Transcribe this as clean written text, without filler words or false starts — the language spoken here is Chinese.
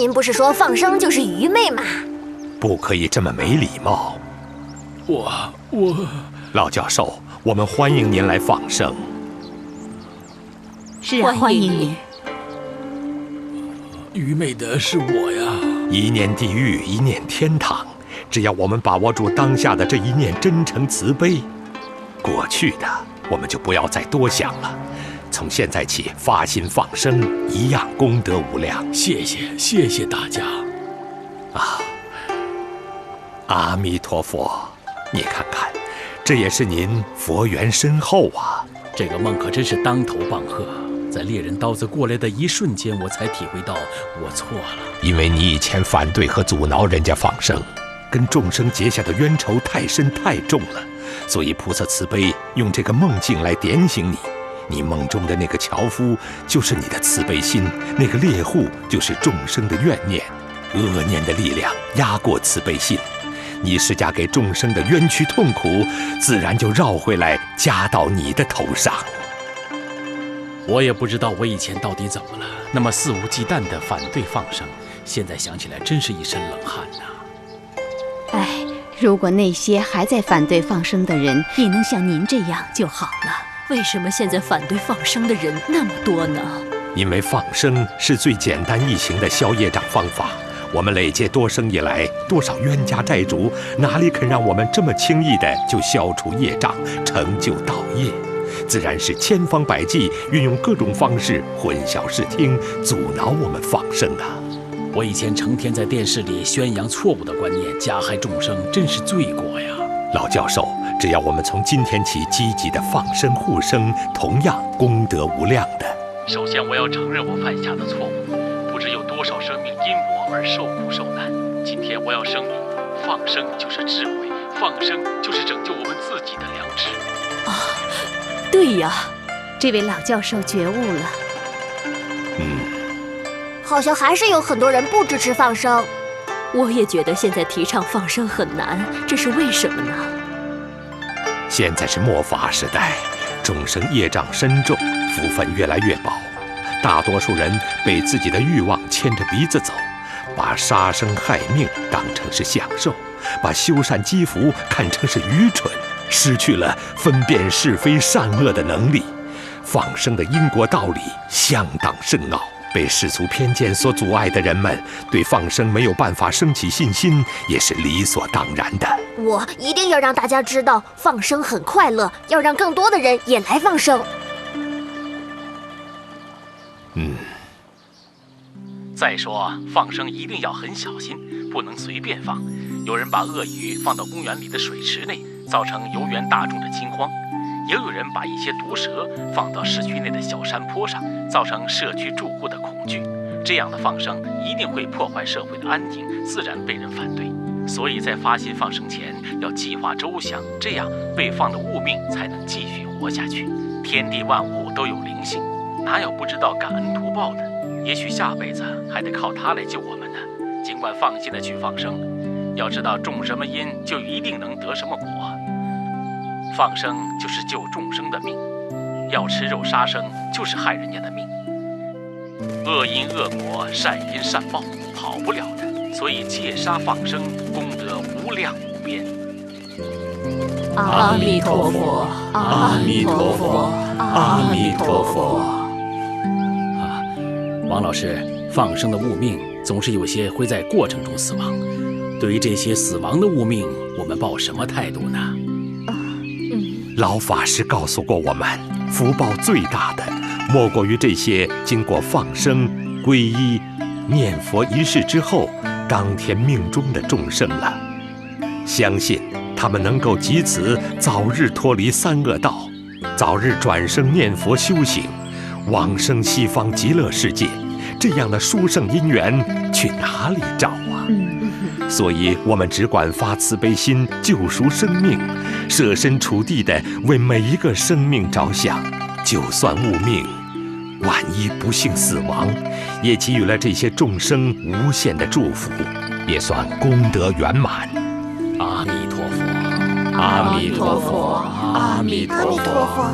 您不是说放生就是愚昧吗？不可以这么没礼貌。老教授，我们欢迎您来放生。是啊，欢迎你。愚昧的是我呀！一念地狱，一念天堂。只要我们把握住当下的这一念真诚慈悲，过去的我们就不要再多想了。从现在起发心放生，一样功德无量。谢谢大家。阿弥陀佛，你看看，这也是您佛缘深厚啊。这个梦可真是当头棒喝，在猎人刀子过来的一瞬间，我才体会到我错了。因为你以前反对和阻挠人家放生，跟众生结下的冤仇太深太重了，所以菩萨慈悲用这个梦境来点醒你。你梦中的那个樵夫就是你的慈悲心，那个猎户就是众生的怨念，恶念的力量压过慈悲心，你施加给众生的冤屈痛苦，自然就绕回来加到你的头上。我也不知道我以前到底怎么了，那么肆无忌惮地反对放生，现在想起来真是一身冷汗呐。哎，如果那些还在反对放生的人也能像您这样就好了。为什么现在反对放生的人那么多呢？因为放生是最简单易行的消业障方法。我们累劫多生以来，多少冤家债主，哪里肯让我们这么轻易的就消除业障，成就道业？自然是千方百计运用各种方式混淆视听，阻挠我们放生啊！我以前成天在电视里宣扬错误的观念，加害众生，真是罪过呀！老教授，只要我们从今天起积极的放生护生，同样功德无量的。首先，我要承认我犯下的错误，不知有多少生命因我而受苦受难。今天我要声明，放生就是智慧，放生就是拯救我们自己的良知。对呀，这位老教授觉悟了。好像还是有很多人不支持放生。我也觉得现在提倡放生很难，这是为什么呢？现在是末法时代，众生业障深重，福分越来越薄，大多数人被自己的欲望牵着鼻子走，把杀生害命当成是享受，把修善积福看成是愚蠢，失去了分辨是非善恶的能力。放生的因果道理相当深奥，被世俗偏见所阻碍的人们对放生没有办法升起信心，也是理所当然的。我一定要让大家知道放生很快乐，要让更多的人也来放生。再说，放生一定要很小心，不能随便放。有人把鳄鱼放到公园里的水池内，造成游园大众的惊慌；也有人把一些毒蛇放到市区内的小山坡上，造成社区住户的恐惧。这样的放生一定会破坏社会的安宁，自然被人反对。所以在发心放生前要计划周详，这样被放的物命才能继续活下去。天地万物都有灵性，哪有不知道感恩图报的？也许下辈子还得靠它来救我们呢。尽管放心的去放生，要知道种什么因就一定能得什么果。放生就是救众生的命，要吃肉杀生就是害人家的命。恶因恶果，善因善报，跑不了的。所以戒杀放生，功德无量无边。阿弥陀佛，阿弥陀佛，阿弥陀佛。王老师，放生的物命总是有些会在过程中死亡。对于这些死亡的物命，我们抱什么态度呢？老法师告诉过我们，福报最大的莫过于这些经过放生、皈依、念佛一事之后当天命中的众生了。相信他们能够藉此早日脱离三恶道，早日转生念佛修行，往生西方极乐世界。这样的殊胜因缘去哪里找啊？所以我们只管发慈悲心，救赎生命，设身处地地为每一个生命着想。就算物命万一不幸死亡，也给予了这些众生无限的祝福，也算功德圆满。阿弥陀佛，阿弥陀佛，阿弥陀佛。